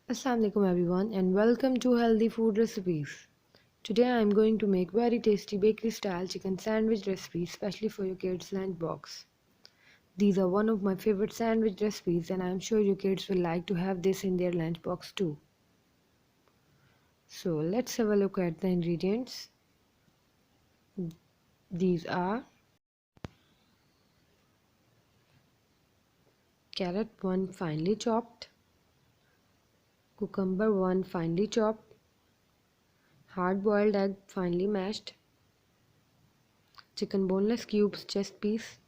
Assalamualaikum everyone and welcome to Healthy Food Recipes. Today I am going to make very tasty bakery style chicken sandwich recipe especially for your kids lunch box. These are one of my favorite sandwich recipes and I am sure your kids will like to have this in their lunch box too. So let's have a look at the ingredients. These are carrot 1 finely chopped, cucumber 1 finely chopped, hard boiled egg finely mashed, chicken boneless cubes chest piece,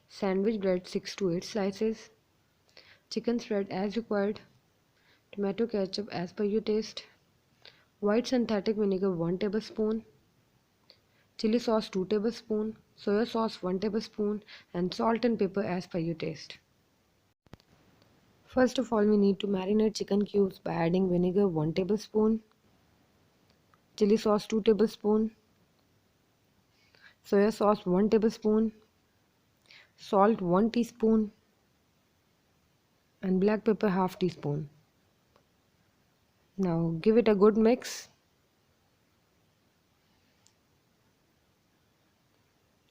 sandwich bread 6 to 8 slices, chicken thread as required, tomato ketchup as per your taste, white synthetic vinegar 1 tablespoon, chili sauce 2 tablespoon, soya sauce 1 tablespoon and salt and pepper as per your taste. First of all, we need to marinate chicken cubes by adding vinegar 1 tablespoon, chili sauce 2 tablespoon, soya sauce 1 tablespoon, salt 1 teaspoon and black pepper half teaspoon. Now give it a good mix.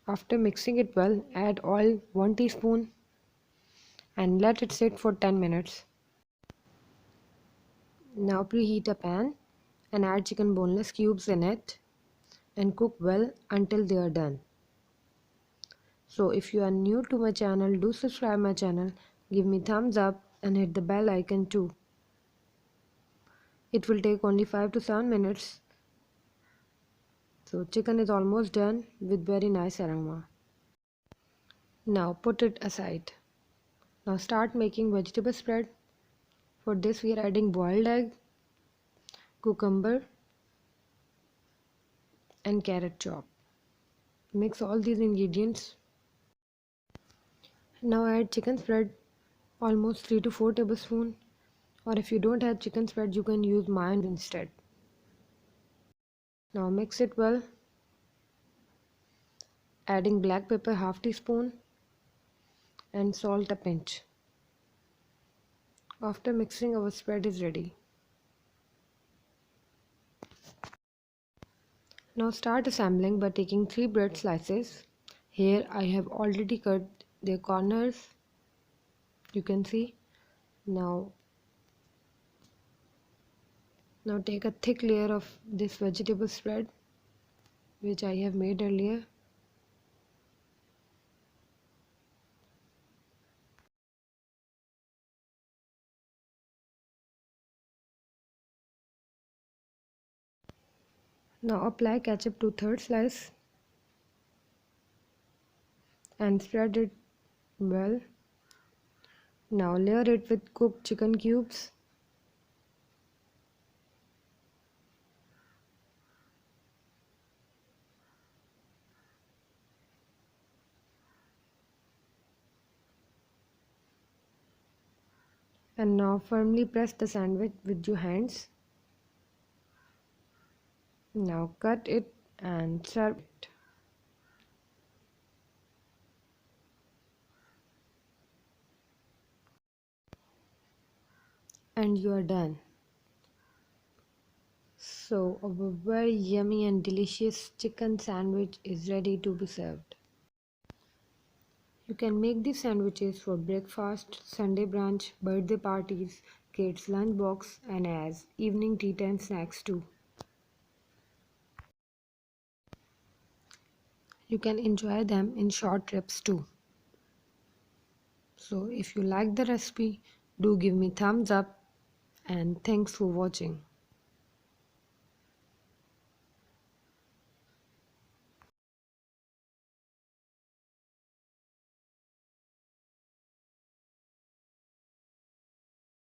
After mixing it well, add oil 1 teaspoon and let it sit for 10 minutes. Now preheat a pan and add chicken boneless cubes in it and cook well until they are done. So if you are new to my channel, do subscribe my channel, give me thumbs up and hit the bell icon too. It will take only 5 to 7 minutes. So chicken is almost done with very nice aroma. Now put it aside. Now start making vegetable spread. For this we are adding boiled egg, cucumber and carrot chop. Mix all these ingredients. Now add chicken spread almost 3 to 4 tablespoons, or if you don't have chicken spread you can use mayonnaise instead. Now mix it well, adding black pepper half teaspoon and salt a pinch. After mixing, our spread is ready. Now start assembling by taking 3 bread slices. Here I have already cut their corners. You can see. Now take a thick layer of this vegetable spread which I have made earlier. Now apply ketchup to third slice and spread it well. Now layer it with cooked chicken cubes. And now firmly press the sandwich with your hands. Now cut it and serve it. And you are done. So our very yummy and delicious chicken sandwich is ready to be served. You can make these sandwiches for breakfast, Sunday brunch, birthday parties, kids lunch box and as evening tea time snacks too. You can enjoy them in short trips too. So if you like the recipe, do give me thumbs up and thanks for watching.